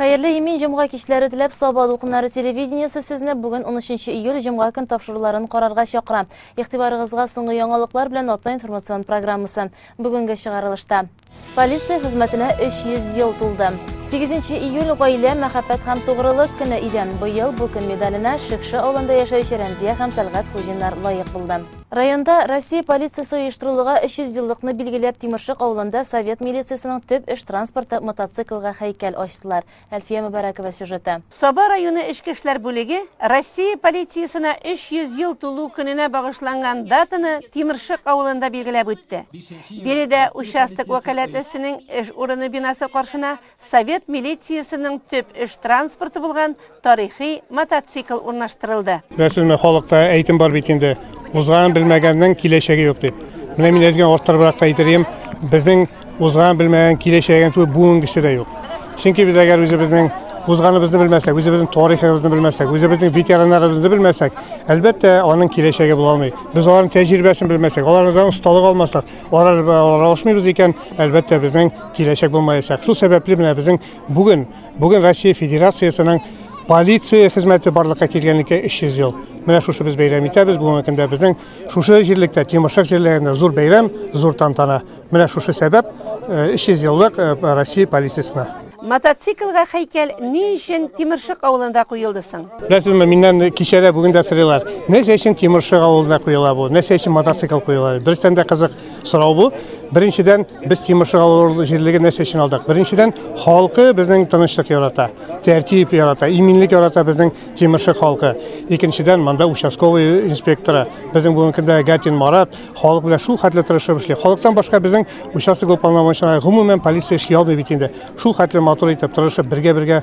Hayırlı emin cumğa kişileri dilep Sabah Okunları televideniyesi sizne bugün 13 iyul cumğa gün tapşırılarını kararga şakıram. İhtibarınızga soňky ýangalyklар bilen atly informasyon programmasy. Bugünkü şygarylışda polisiýa hyzmatine 300 ýyl tuldy. 8 iyul gaýle mähabbet hem togrulyk güni iden. Bu ýyl bu gün medalyna Şykşy awlynda ýaşaýşy Remziýe hem Talgat Kuzhinlar laýyk boldy. Rayonda Rossiya polisiýasy uýuşturulýga 300 ýyllykyny bilgilep Timirşyk awlynda Sovet milisiýasynyň töp iş transporty mototsiklga heýkel açdylar. Elfiýe Mübarekowa süjeti. Sabah rayonu Içki işler bölegi Rossiya polisiýasyna 300 ýyl tulu gününe bagışlangan datany Timirşyk awlynda bilgilep ötdi. Beride участок wekaletlesiniň iş uruny binasy garşyna Sovet milisiýasynyň töp iş transporty bolgan taryhy mototsikl urnaşdyryldy. Näsime halykda eýitim bar bitinde. Uzgan bilmegenden kileşegi yok deyip. Mine min ezgen ortar bırakta aytırayım. Bizden uzgan bilmegen kileşegen tuğu buğungisi de yok. Çünkü biz eğer bizden uzganımızı bilmezsek, bizden tarihimizni bilmezsek, bizden veteranlarımızı bilmezsek, elbette onun kileşegi bulamayız. Biz onların tecrübesini bilmezsek, onlardan ustalık olmasak, onlara alışmıyoruz iken elbette bizden kileşek bulmayacak. Şu sebeple bile bizden bugün Rossiya Federasyasının polisiya hizmeti barlıkka kelgenlikке 300 ýyl. Mine şuşy biz beýram etýäbis. Bu mümkinde bizden şuşy ýerlikde, Timirşyk ýerlerinde zor beýram, zor tantana. Mine şuşy sebep 300 ýyllyk Rossiya polisiýasyna. Mototsiklga heýkel niçin Timirşyk awlynda goýuldy soň? Bilesizmi, minden kişiler bugün de soraýlar. Näçe üçin Timirşyk awlynda goýular bu? Näçe üçin mototsikl goýular? Birisden de kyzyk soraw bu. Birinçiden biz Timirşyk awlynda ýerligi näçe üçin aldyk? Birinçiden halky bizden tynçlyk ýarata, tertip ýarata, iminlik ýarata bizden Timirşyk halky. Ikinçiden manda участковый inspektora, bizden bu mümkinde Gatin Marat halyk bilen şu hatly tyrşyp işler. Halykdan başga bizden участок upanlamaşyna gumumen polisiýa iş ýalby bitinde. Şu hatly motor etip tyrşyp birge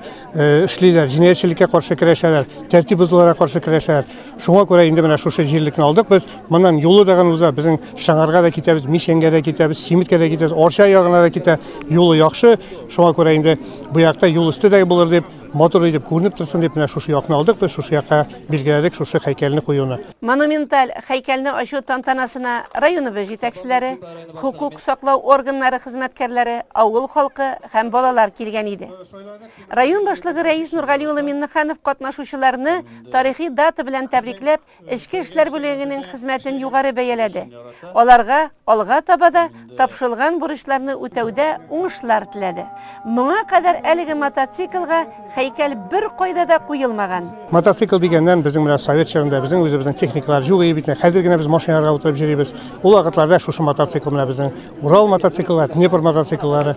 işliler, jinayetçilikke karşı kireşerler, tertip buzullara karşı kireşerler. Şoňa göre indi mena şu ýerlikni aldyk biz. Mundan ýolu dagan uza bizden Şaňarga da kitebis, Mişenge de kitebis, Simitke de kitebis, Orşa ýagına da kitep. Ýolu ýakşy. Şoňa göre indi bu ýakda ýol üstüde bolar dep motor edip görünüp tursun dep mena şu ýakny aldyk biz, şu ýakka bilgiledik şu heýkelini goýuny. Monumental heýkelni açуу tantanasyna rayonubuz ýetekçileri, hukuk saklaw organlary hyzmatkerleri, awul halky hem balalar kelgen idi. Rayon başlygy Reis Nurgali uly Minnixanov gatnaşuwçylaryny taryhy data bilen tebriklep, Içki işler böleginiň hyzmatyn ýugary beýeledi. Olarga alga tabada tapşyrylgan burçlaryny ötewde uňuşlar tiledi. Muňa kadar eligi mototsiklga heýkel bir goýda da goýulmagan. Mototsikl degenden bizim bilen Sovet çağında bizim özümizden teknikler juk ýetdi. Häzirgene biz maşynalarga oturup ýörýbüz. Ol wagtlarda şu mototsikl bilen bizden Ural mototsikllar, Dnepr mototsiklları,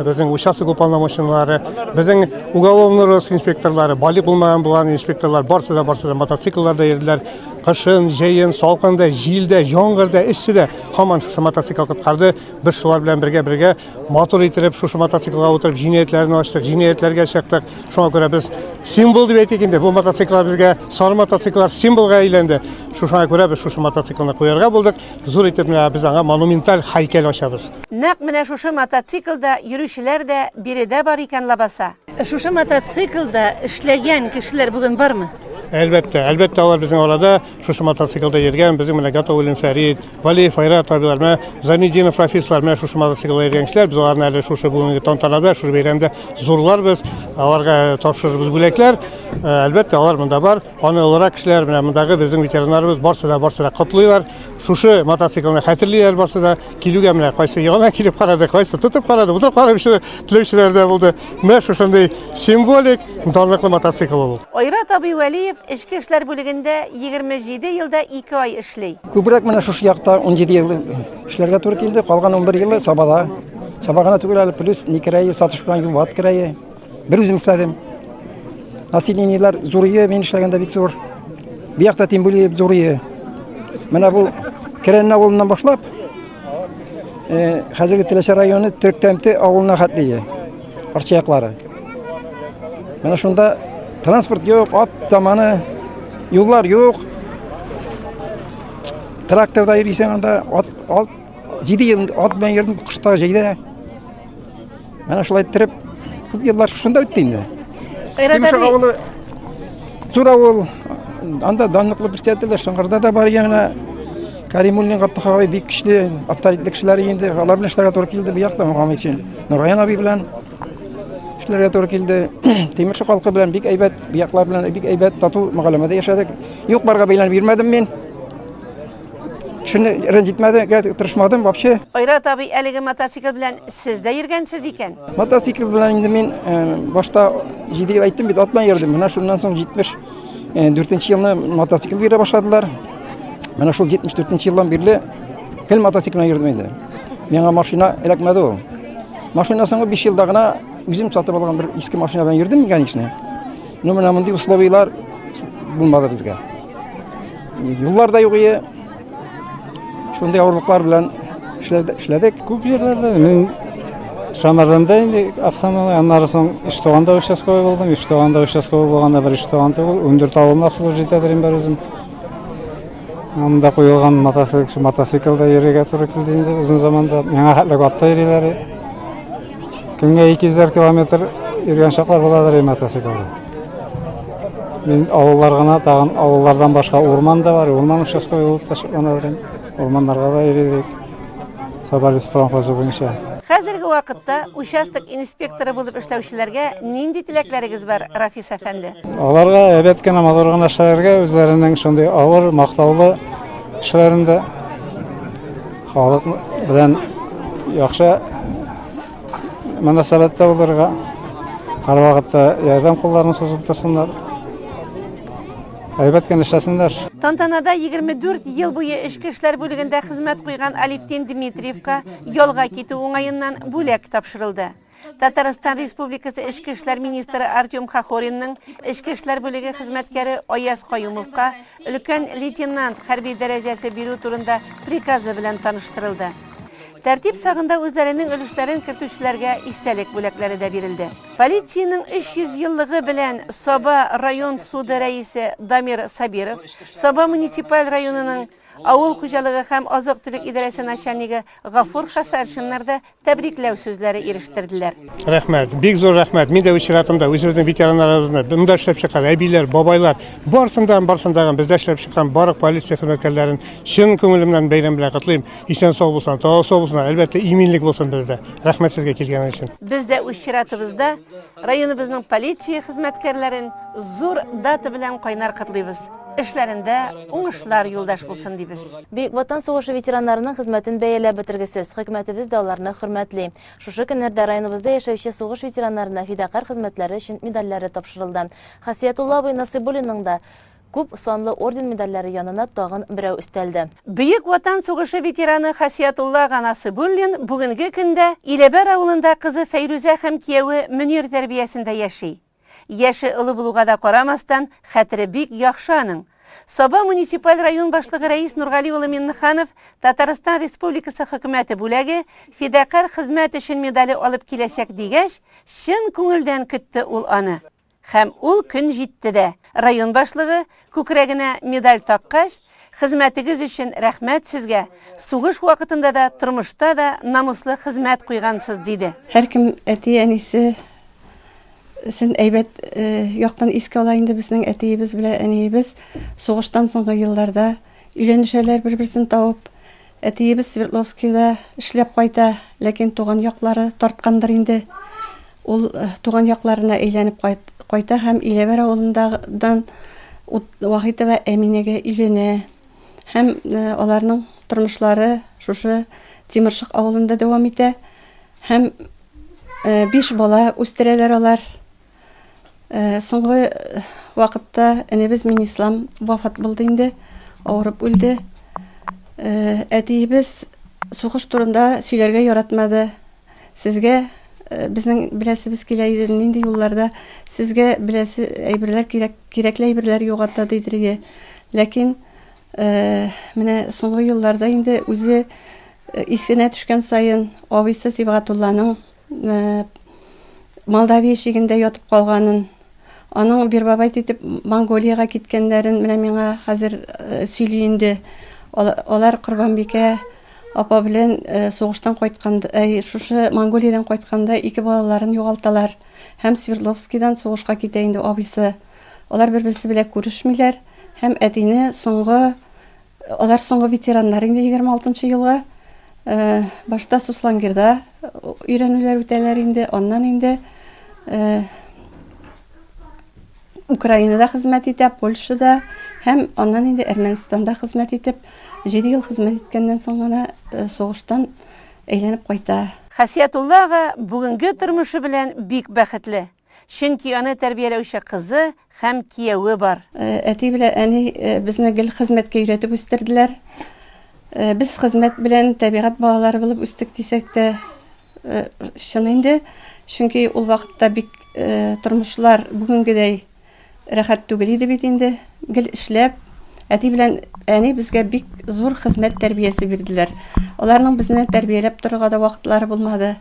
bizden участок upanlamaşynlary, bizden ugolovny roz inspektorlary, balyk bulmagan bulan inspektorlar barça mototsikllarda ýerdiler. Kışın, jeýin, salkynda, jilde, ýoňgyrda, isçide haman şu mototsikl gitgardy. Biz şular bilen birge motor ýetirip şu mototsiklga oturup jinayetlerini açdyk, jinayetlerge çakdyk. Şoňa göre biz simbol diýip etdikinde bu mototsikllar bizge sary mototsikllar simbolga aýlandy. Şoňa göre biz şu mototsiklni goýarga boldyk. Zor etip biz anga monumental heýkel açabys. Näq mene şu mototsiklda ýürüşler de biride bar eken labasa. Şu mototsiklda işlegen kişiler bugün barmy? Elbette olar bizim orada şu mototsiklda ýergen bizim bilen Gatawulyn Ferit, Vali Fayrat abiler, Zanidinov professorlar şu mototsiklda ýergen kişiler biz olaryň äle şu bugünkü tantanada şu beýramda zorlar biz alarga tapşyryp bilekler. Elbette olar munda bar. Ony olarak kişiler bilen mundagy bizim veteranlarymız barça da gatlylar. Şu mototsiklni hätirliler barça da kilüge bilen gaýsy ýagna kilip garady, gaýsy tutup garady, uzup garady tilekçilerde boldy. Mene şonday simbolik danlykly mototsikl boldy. Oyrat Abywaliyev Içki işler böleginde 27 ýylda 2 ay işley. Köpürek mene şu ýakda 17 ýyl işlerge tory keldi, kalgan 11 ýyly Sabada. Sabagana tugul plus nikirayi satış bilen ýyl wat kirayi. Bir özüm işledim. Nasiliniler zoriye men işlegende bik zor. Bu ýakda tем bolýar zoriye. Mene bu Kerenna awlundan başlap häzirki Tileşer raýony Türktemti awluna hatlyýar. Arçaýaklary. Mene şunda transport yok, at zamanı, yollar yok. Traktorda yürüysen anda 7 yıl at ben yerdim kışta jeyde. Mana şulay ettirip köp yıllar şunda ötdi indi. Timirşyk awly zor awul. Anda danlykly bir çetler Şaňarda da bar ýa-ni Karimullyň Gaptahawy bek kişili awtoritetli kişiler indi. Alar bilen işlerge tory keldi bu ýakda mugam üçin. Nurgan abi bilen эшләргә туры килде. Тимерши халкы белән бик әйбәт, бияклар белән бик әйбәт тату мөгамәләдә яшәдек. Юк барга бәйләнеп йөрмәдем мин. Кешене рәнҗетмәдем, тырышмадым вообще. Айрат абый, әлеге мотоцикл белән сез дә йөргәнсез икән. Мотоцикл белән инде мин башта 7 ел әйттем бит, атмай йөрдем. Менә шуннан соң 74 елны мотоцикл бирә башладылар. Менә шул 74 елдан бирле гел мотоциклна йөрдем инде. Миңа машина эләкмәде ул. Машина соңгы 5 елда гына үзем сатып алган бер иске машина белән йөрдем механичный. Ну менә мондый условиялар булмады безгә. Юллар да юк иде. Шундай авырлыклар белән эшләдек. Күп җирләрдә мин Шамарданда инде автономия, аннары соң Иштоганда участковый булдым. Иштоганда участковый булганда бер Иштоган түгел, 14 авылны обслужить итәдем бар үзем. Анда куелган мотоциклда йөрергә туры килде инде узын заманда. Миңа хәтлек атта йөриләр. Көнгә 200 километр йөргән чаклар буладыр мотоциклда. Мин авыллар гына, тагын авыллардан башка урман да бар. Урман участковый булып ташланадыр. Урманнарга да йөридек. Соболис промхозы буенча. Хәзерге вакытта участок инспекторы булып эшләүчеләргә нинди теләкләрегез бар, Рафис әфәнде? Аларга әбәт кенә матур гына эшләргә, үзләренең шундый авыр, мактаулы эшләрендә халык белән яхшы мөнәсәбәттә булырга, һәр вакытта ярдәм кулларын сузып торсыннар. Әйбәт кенә эшләсеннәр. Тантанада 24 ел буе эчке эшләр бүлегендә хезмәт куйган Алевтин Дмитриевка ялга китү уңаеннан бүләк тапшырылды. Татарстан Республикасы эчке эшләр министры Артем Хахоринның эчке эшләр бүлеге хезмәткәре Аяз Каюмовка өлкән лейтенант хәрби дәрәҗәсе бирү турында приказы белән таныштырылды. Тәртип сагында үзләренең өлешләрен кертүчеләргә истәлек бүләкләре дә бирелде. Полициянең 300 еллыгы белән Саба район суды рәисе Дамир Сабиров, Саба муниципаль районының авыл хуҗалыгы һәм азык-төлек идарәсе начальнигы Гафур Хасаршиннарда тәбрикләү сүзләре ирештерделәр. Рәхмәт, бик зур рәхмәт. Мин дә үз чиратымда үзебезнең ветераннарыбызны, монда эшләп чыккан әбиләр, бабайлар, барсындан бездә эшләп чыккан барлык полиция хезмәткәрләрен чын күңелемнән бәйрәм белән котлыйм. Исән сау булсын, тагы сау булсын, әлбәттә иминлек булсын бездә. Рәхмәт сезгә килгәнегез өчен. Без дә үз чиратыбызда районыбызның полиция хезмәткәрләрен зур дата белән кайнар котлыйбыз. Эшләрендә уңышлар юлдаш булсын дибез. Бөек Ватан сугышы ветераннарының хезмәтен бәяләп бетергесез. Хөкүмәтебез дә аларны хөрмәтли. Шушы көннәрдә районыбызда яшәүче сугыш ветераннарына фидакар хезмәтләре өчен медальләре тапшырылды. Хасиятулла абый Насыйбуллинның да күп санлы орден медальләре янына тагын берәү өстәлде. Бөек Ватан сугышы ветераны Хасиятулла Насыйбуллин бүгенге көндә Иләбәр авылында кызы Фәйрүзә һәм кияүе Мөнир тәрбиясендә яши. Яше олы булуга да карамастан, хәтере бик яхшы аның. Саба муниципаль район башлыгы Рәис Нургали улы Миннеханов Татарстан Республикасы хөкүмәте бүләге фидакар хезмәт өчен медале алып киләчәк дигәч, чын күңелдән көтте ул аны. Һәм ул көн җитте дә. Район башлыгы күкрәгенә медаль таккач, хезмәтегез өчен рәхмәт сезгә. Сугыш вакытында да, тормышта да намуслы хезмәт куйгансыз диде. Һәркем әти-әнисе сен әйбәт яктан искә ала инде безнең әтиебез белән әниебез сугыштан соңгы елларда өйләнешәләр бер-берсен табып. Әтиебез Свердловскида эшләп кайта, ләкин туган яклары тарткандыр инде. Ул туган якларына әйләнеп кайта һәм Иләбәр авылындан Вахитова Әминәгә өйләнә. Һәм аларның тормышлары шушы Тимершык авылында дәвам итә. Һәм 5 бала үстерәләр алар. Соңгы вакытта әнебез Минислам вафат булды инде, авырып үлде. Әтиебез сугыш турында сөйләргә яратмады. Сезгә безнең беләсебез килә иде, нинди юлларда сезгә беләсе әйберләр кирәкле әйберләр югата дидерге. Ләкин менә соңгы елларда инде үзе исенә төшкән сайын абыйсы Сибгатулланың Молдавия шигендә ятып калганын, аның бер бабай титеп Монголияга киткәннәрен менә миңа хәзер сөйли инде. Алар Корбанбикә апа белән сугыштан кайтканда, шушы Монголиядан кайтканда 2 балаларын югалталар. Һәм Свердловскидан сугышка китә инде абыйсы. Алар бер-берсе белән күрешмиләр. Һәм әтине алар соңгы ветераннар инде 26 елга башта Суслангерда өйрәнүләр үтәләр инде, аннан инде Украинада хезмәт итә, Польшада һәм аннан инде Әрмәнстанда хезмәт итеп, 7 ел хезмәт иткәннән соң гына сугыштан әйләнеп кайта. Хәсиятулла ага бүгенге тормышы белән бик бәхетле. Чөнки аны тәрбияләүче кызы һәм кияве бар. Әти белән әни безне гел хезмәткә өйрәтеп үстерделәр. Без хезмәт белән табигать балалары булып үстек дисәк тә чын инде. Чөнки ул вакытта бик тормышлар бүгенгедәй рәхәт түгел иде бит инде. Гел эшләп, әти белән әни безгә бик зур хезмәт тәрбиясе бирделәр. Аларның безне тәрбияләп торырга да вакытлары булмады.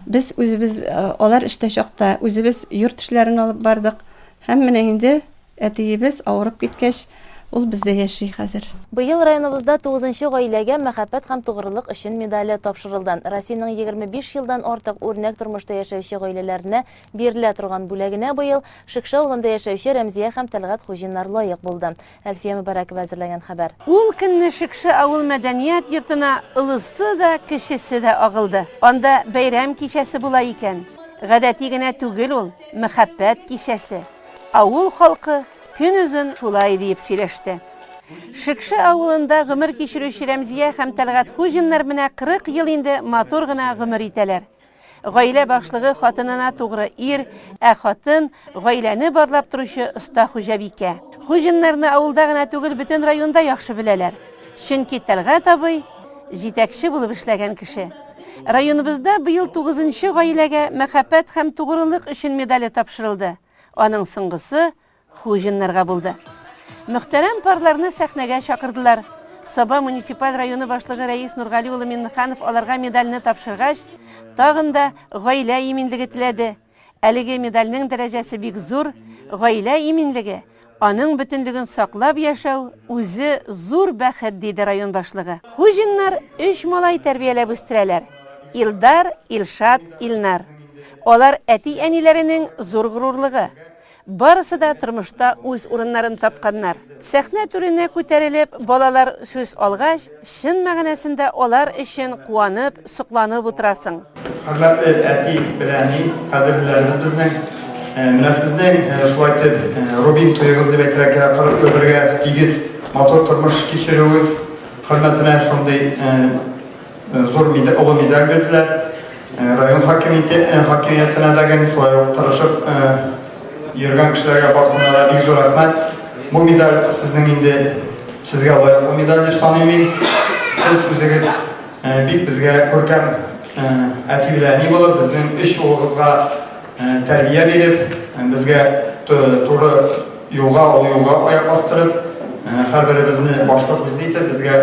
Без үзебез алар эштә чакта үзебез йорт эшләрен алып бардык. Һәм менә инде әтиебез авырып киткәч, ул бездә яши хәзер. Быел районыбызда 9-нчы гаиләгә мәхәббәт һәм тугрылык өчен медале тапшырылды. Россиянең 25 елдан артык үрнәк тормышта яшәүче гаиләләренә бирелә торган бүләгенә быел Шикша авылында яшәүче Рәмзия һәм Тәлгать Хуҗиннар лаек булды. Әлфия Мөбарәкова әзерләгән хәбәр. Ул көнне Шикша авыл мәдәният йортына олысы да, кешесе дә агылды. Анда бәйрәм кичәсе була икән. Гадәти генә түгел ул, мәхәббәт кичәсе. Авыл халкы көн үзен шулай дип сөйләште. Шикша авылында гомер кичерүче Рәмзия һәм Тәлгать Хуҗиннар менә 40 ел инде матур гына гомер итәләр. Гаилә башлыгы хатынына тугры ир, хатын гаиләне барлап торучы оста хуҗабикә. Хуҗиннарны авылда гына түгел, бөтен районда яхшы беләләр. Чөнки Тәлгать абый җитәкче булып эшләгән кеше. Районыбызда быел 9-нчы гаиләгә мәхәббәт һәм тугрылык өчен медале тапшырылды. Аның соңгысы Хуҗиннарга булды. Мөхтәрәм парларны сәхнәгә чакырдылар. Саба муниципаль районы башлыгы Рәис Нургали улы Миннеханов аларга медальне тапшыргач, тагын да гаилә иминлеге теләде. Әлеге медальнең дәрәҗәсе бик зур, гаилә иминлеге, аның бөтенлеген саклап яшәү үзе зур бәхет, диде район башлыгы. Хуҗиннар 3 малай тәрбияләп үстерәләр. Илдар, Илшат, Илнар. Алар әти-әниләренең зур горурлыгы. Барысы да тормышта үз урыннарын тапканнар. Сәхнә түренә күтәрелеп, балалар сүз алгач, чын мәгънәсендә алар өчен куанып, сокланып утырасың. Хөрмәтле әти белән кадерләребез безнең, менә сезнең шулай итеп Рубин туегыз дип әйтергә кирәк, кырык бергә тигез матур тормыш кичерүегез хөрмәтенә шундый зур медаль бирделәр. Район хакимиятенә дә шулай ук тырышып йөргән кешеләргә барсына да бик зур рәхмәт. Бу медаль сезнең инде сезгә лаек медаль дип саныйм мин. Сез үзегез бик безгә күркәм әти белән ни булып, безнең 3 улыгызга тәрбия биреп, безгә туры юлга аяк бастырып, һәрберебезне башлык итеп, безгә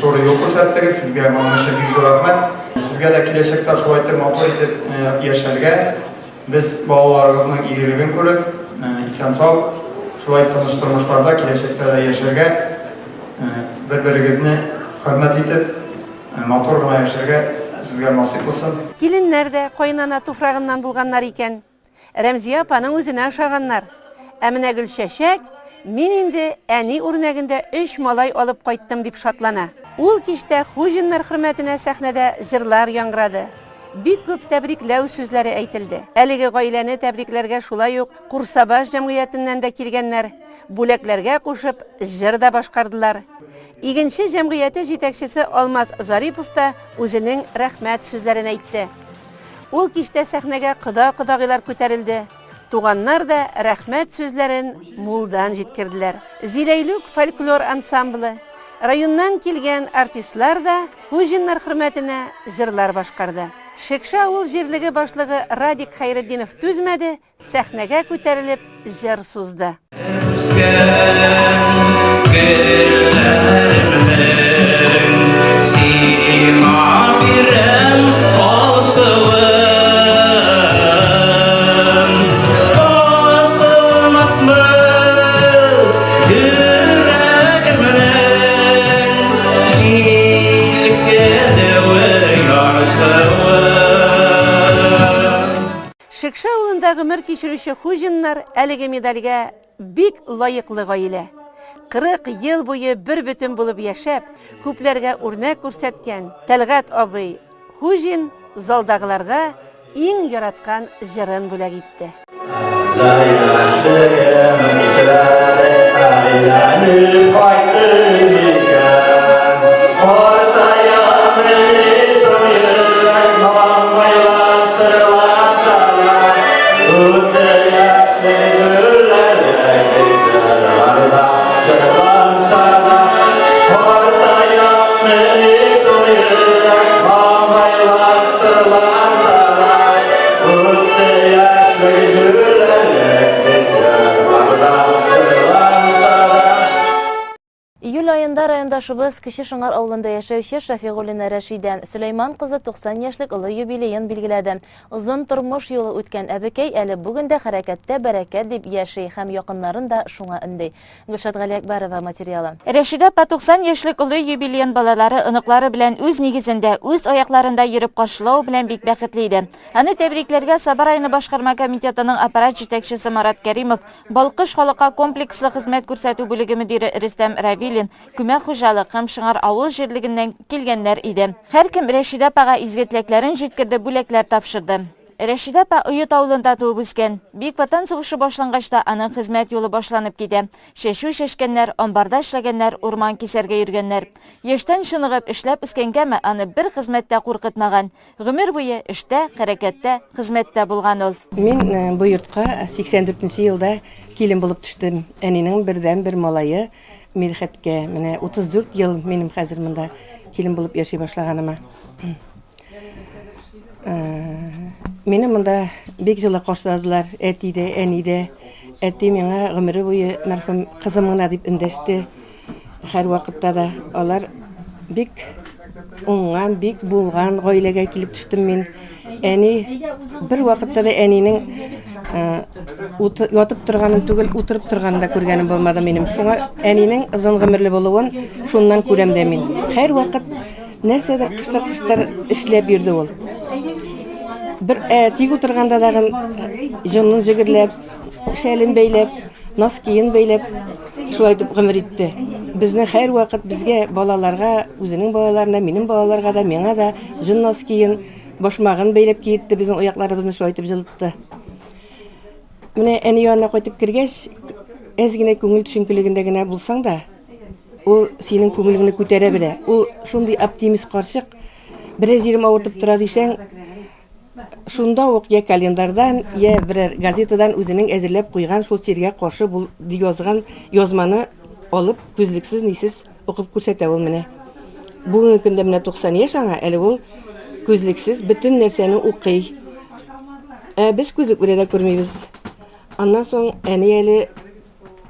туры юл күрсәттегез. Сезгә моның өчен бик зур рәхмәт. Сезгә дә киләчәктә шулай итеп матур итеп яшәргә, biz балаларыбызның игелеген күреп, исән сау, шулай тыныч тормышларда киләчәктә дә яшәргә, бер-берегезне хөрмәт итеп, матур гына яшәргә сезгә насыйп булсын. Киленнәр дә кайнана туфрагыннан булганнар икән. Рәмзия апаның үзенә ошаганнар. Ә менә Гөлчәчәк, мин инде әни үрнәгендә 3 малай алып кайттым дип шатлана. Ул кичтә Хуҗиннар хөрмәтенә сәхнәдә җырлар яңгырады. Бик күп тәбрикләү сүзләре әйтелде. Әлеге гаиләне тәбрикләргә шулай ук Курсабаш җәмгыятеннән дә килгәннәр. Бүләкләргә кушып, җыр да башкардылар. Игенче җәмгыяте җитәкчесе Алмаз Зарипов та үзенең рәхмәт сүзләрен әйтте. Ул кичтә сәхнәгә кода-кодагыйлар күтәрелде. Туганнар да рәхмәт сүзләрен мулдан җиткерделәр. Зиләйлүк фольклор ансамблы, районнан килгән артистлар да Хуҗиннар хөрмәтенә җырлар башкарды. Шикша авыл җирлеге башлыгы Радик Хәйретдинов түзмәде, сәхнәгә күтәрелеп җыр сузды. Шикша авылында гомер кичерүче Хуҗиннар әлеге медальгә бик лаеклы гаилә. 40 ел буе бер бөтен булып яшәп, күпләргә үрнәк күрсәткән Тәлгать абый Хуҗин залдагыларга иң яраткан җырын бүләк итте. Июль ayında rayondaşыбыз Кече Шыңар авылында яшәүче Шафигуллина Рәшидә Сөләйман кызы 90 яшьлек олы юбилейын билгеләде. Озын тормыш юлы үткән әбекәй әле бүген дә хәрәкәттә бәрәкәт дип яши һәм якыннарын да шуңа инде. Гөлшат Галиәкбәрова материалы. Рәшидә 90 яшьлек олы юбилейын балалары, оныклары белән үз нигезендә, үз аякларында йөреп каршылау белән бик бәхетле иде. Аны тәбрикләргә Сабар районы башкарма комитетының аппарат җитәкчесе Марат Кәримов, Балкыш халыкка комплекслы хезмәт күрсәтү бүлеге мөдире Рөстәм Равилин, күмәк хуҗалык һәм Шыңар авыл җирлегеннән килгәннәр иде. Һәркем Рәшидә апага изгетлекләрен җиткерде, бүләкләр тапшырды. Рәшидә апа Оют авылында туып үскән. Бик Ватан сугышы башлангачта аның хезмәт юлы башланып китә. Шәшү шәшкәннәр, амбарда эшләгәннәр, урман кисәргә йөргәннәр. Яшьтән чыныгып эшләп үскәнгәме, аны бер хезмәттә куркытмаган. Гомер буе эштә, хәрәкәттә, хезмәттә булган ул. Мин бу йортка 84 елда килен булып төштем. Әнинең бердән-бер малае Мирхәткә. Менә 34 ел минем хәзер монда килен булып яши башлаганыма. Мине монда бик җылы каршыладылар, әти дә, әни дә. Әти миңа гомере буе мәрхүм кызым гына дип эндәште. Һәр вакытта да алар бик уңган, бик булган гаиләгә килеп төштем мин. Әни бер вакытта да әнинең ятып торганын түгел, утырып торганын да күргәнем булмады минем. Шуңа әнинең озын гомерле булуын шуннан күрәм дә мин. Һәр вакыт нәрсәдер кыштыр-кыштыр эшләп йөрде ул. Бер тик утырганда дагы җонын җигерләп, шәлен бәйләп, носкиен бәйләп, шулай итеп гомер итте. Безне һәр вакыт безгә балаларга, үзенең балаларына, минем балаларга да, миңа да җон носкиен, башмагын бәйләп киертте, безнең аякларыбызны шулай итеп җылытты. Менә әни янына кайтып кергәч, әз генә күңел төшенкелегендә генә булсаң да, ул синең күңелеңне күтәрә белә. Ул шундый оптимист карчык. Берәр җирем авыртып тора дисәң, шунда ук я календардан, я берәр газетадан үзенең әзерләп куйган шул чиргә каршы бул язган язманы алып, күзлексез нисез укып күрсәтә ул менә. Бүгенге көндә менә 90 яшь аңа, әле ул күзлексез бөтен нәрсәне укый. Без күзлек белән дә күрмибез. Аннан соң әни әле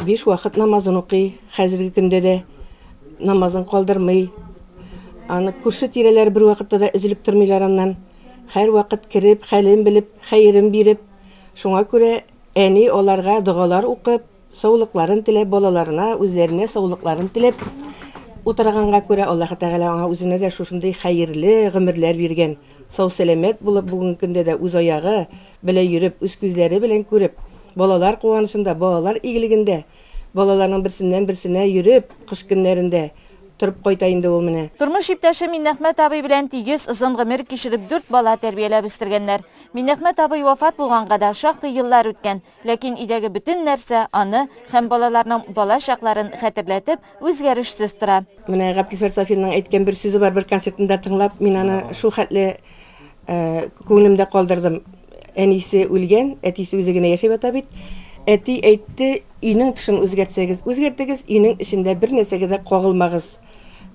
5 вакыт намазын укый, хәзерге көндә дә намазын калдырмый. Аны күрше-тирәләр бер вакытта да üzülеп тормыйлар аннан. Һәр вакыт кирип, хәлен белеп, хәйрен биреп, шуңа күрә әни аларга дугалар укып, саулыкларын теләп, балаларына, үзләренә саулыкларын теләп утырганга күрә Аллаһ Тәгалә аңа үзенә дә шушындый хәерле гомерләр биргән. Сау-сәламәт булып бүген көндә дә үз аягы белән йөреп, үз күзләре белән күреп, балалар куанышында, балалар игелегендә, балаларның берсеннән-берсенә йөреп, кыш көннәрендә turib кайта инде ул менә. Тормыш иптәше Миннәхмәт абый белән тигез озын гомер кичереп 4 бала тәрбияләп үстергәннәр. Миннәхмәт абый вафат булганга да шактый еллар үткән, ләкин идәге бөтен нәрсә аны һәм балаларның бала чакларын хәтерләтеп үзгәрешсез тора. Менә Габдилфәр Сафинның әйткән бер сүзе бар, бер концертында тыңлап, мин аны шул хәтле күңелемдә калдырдым. Әнисе үлгән, әтисе үзе генә яшәп ята бит. Әти әйтте, өйнең тышын үзгәртсәгез, үзгәртегез, өйнең эчендә бер нәрсәгә дә кагылмагыз.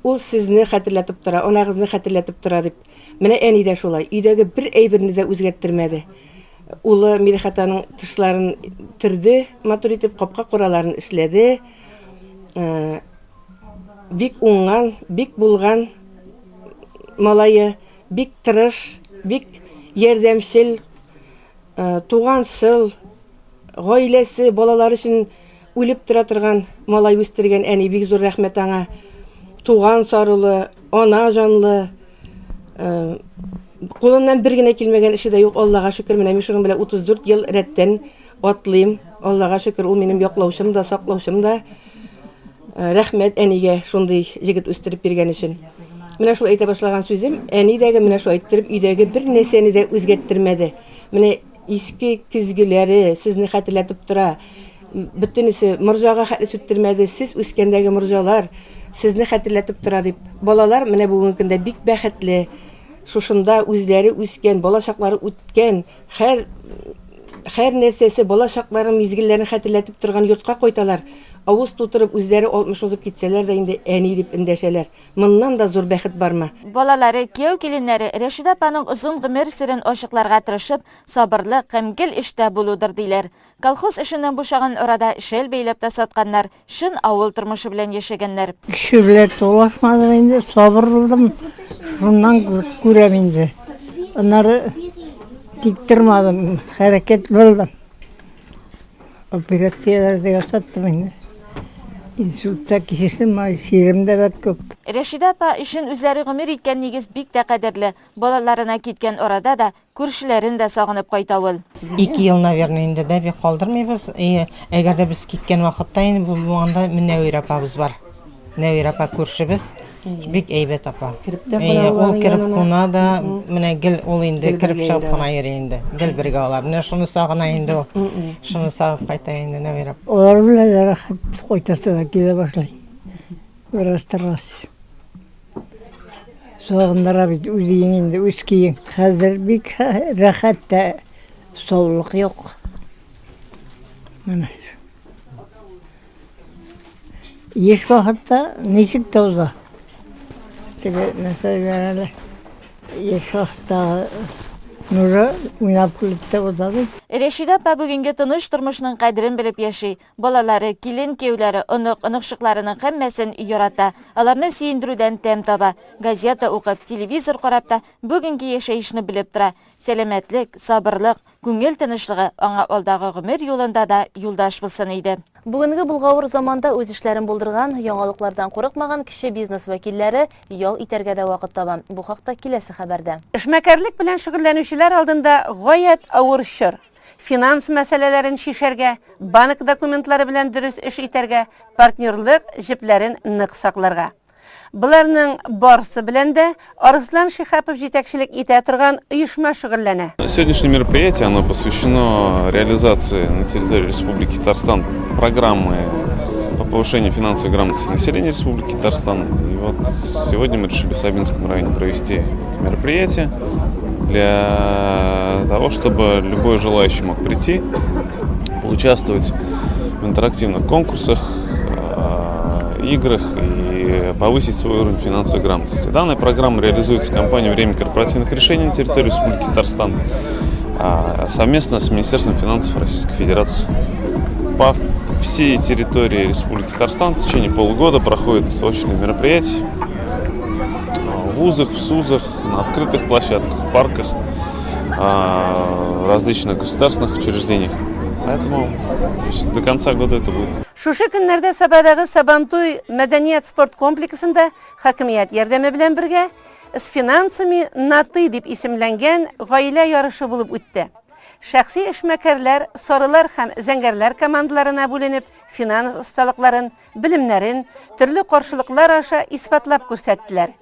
Ул сезне хәтерләтеп тора, анагызны хәтерләтеп тора дип. Менә әни дә шулай, өйдәге бер әйберне дә үзгәрттермәде. Улы Мирхатаның тышларын төрде, матур итеп капка кураларын эшләде. Бик уңган, бик булган малае, бик тырыш, бик ярдәмчел, туганчыл, гаиләсе, балалары өчен үлеп тора торган малай үстергән әни, бик зур рәхмәт аңа. Туган сарылы, ана жанлы, кулыннан бер генә килмәгән эше дә юк, Аллага шөкер. Менә мин шуның белән 34 ел рәттән атлыйм. Аллага шөкер, ул минем яклаучым да, саклаучым да. Рәхмәт әнигә шундый җигет үстереп биргән өчен. Менә шул әйтә башлаган сүзем, әни дәге менә шул әйттереп, өйдәге бер нәрсәне дә үзгәрттермәде. Менә иске көзгеләре сезне хәтерләтеп тора. Бөтенесе морҗага хәтле сүттермәде. Сез үскәндәге морҗалар сезне хәтерләтеп тора дип. Балалар менә бүгенге көндә бик бәхетле. Шушында үзләре үскән, балачаклары үткән, һәр нәрсәсе балачакларын, мизгелләрен хәтерләтеп торган йортка кайталар. Авыз тутырып үзләре 60 узып китсәләр дә инде әни дип эндәшәләр. Моннан да зур бәхет бармы? Балалары, кияү киленнәре Рәшидә апаның озын гомер сирен ачыкларга тырышып, сабырлы, кемгел эштә булудыр диләр. Колхоз эшеннән бушаган арада шәл бәйләп та сатканнар, шын авыл тормышы белән яшәгәннәр. Кешеләр толашмады инде, сабыр булдым. Шуннан күрәм инде. Аннары тиктирмадым, хәрәкәт булдым. Операцияләрдә ясаттым инде. Инсультта кишесем, сиремдә бәк күп. Рәшидә апа ишен үзләре гомер иткән нигез бик тә кадерле. Балаларына киткән арада да күршеләрен дә сагынып кайта ул. 2 ел, наверное, инде дә бик калдырмыйбыз. Әгәр дә без киткән вакытта инде бу монда Нәвир апабыз бар. Нәвир апа күршебез. Бик әйбәт апа. Ул кирип куна да, менә гел ул инде кирип чыгып кына йөри инде. Гел бергә алар. Менә шуны сагына инде ул. Шуны сагып кайта инде Нәвир апа. Олар белән рәхәт кайтасы да килә башлый. Бераз торгас. Сагындыра бит үзең инде үз киең. Хәзер бик рәхәт тә, саулык юк. Менә. Еш вакытта ничек тоза? Теге нәрсәләр еш вакытта нура уйнап килеп тә узады. Рәшидә апа бүгенге тыныч тормышның кадерен белеп яши. Балалары, килен кияүләре, онык-шыкларының һәммәсен ярата. Аларны сөендерүдән тәм таба. Газета укып, телевизор карап та бүгенге яшәешне белеп тора. Сәламәтлек, сабырлык, күңел тынычлыгы аңа алдагы гомер юлында да юлдаш булсын иде. Бүгенге булгавыр заманда үз эшләрен булдырган, яңалыклардан курыкмаган кеше бизнес вәкилләре ял итәргә дә вакыт таба. Бу хакта киләсе хәбәрдә. Эшмәкәрлек белән шөгыльләнүчеләр алдында гаять авыр чор. Финанс мәсьәләләрен шишәргә, банк документлары белән дөрес эш итәргә, партнерлык җепләрен нык сакларга. Буларның барысы белән дә Арслан Шихапов җитәкчелек итә торган оешма шөгыльләнә. Сегодняшнее мероприятие оно посвящено реализации на территории Республики Татарстан программы по повышению финансовой грамотности населения Республики Татарстан. И вот сегодня мы решили в Сабинском районе провести это мероприятие для того, чтобы любой желающий мог прийти, поучаствовать в интерактивных конкурсах, играх и повысить свой уровень финансовой грамотности. Данная программа реализуется компанией «Время корпоративных решений» на территории Республики Татарстан совместно с Министерством финансов Российской Федерации. По всей территории Республики Татарстан в течение полугода проходят очные мероприятия в вузах, в СУЗах, на открытых площадках, в парках, различных государственных учреждениях. Поэтому до конца года это будет. Шушы көннәрдә Сабадагы Сабантуй мәдәният спорт комплексында хакимият ярдәме белән бергә с финансами наты дип исемләнгән гаилә ярышы булып үтте. Шәхси эшмәкәрләр, сарылар һәм зәңгәрләр командаларына бүленеп, финанс осталыкларын, белемнәрен төрле каршылыклар аша исбатлап күрсәттеләр.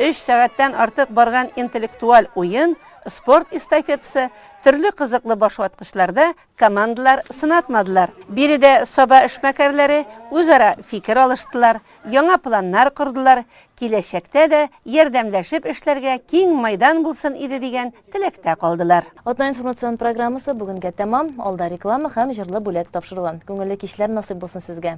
3 сәгатьтән артык барган интеллектуаль уен, спорт эстафетасы, төрле кызыклы башваткычларда командалар сынатмадылар. Биредә саба эшмәкәрләре үзара фикер алыштылар, яңа планнар кордылар, киләчәктә дә ярдәмләшеп эшләргә киң майдан булсын иде дигән теләктә калдылар. Атна информацион программасы бүгенгә тәмам. Алда реклама һәм җырлы бүләк тапшыруы. Күңелле кичләр насыйп булсын сезгә.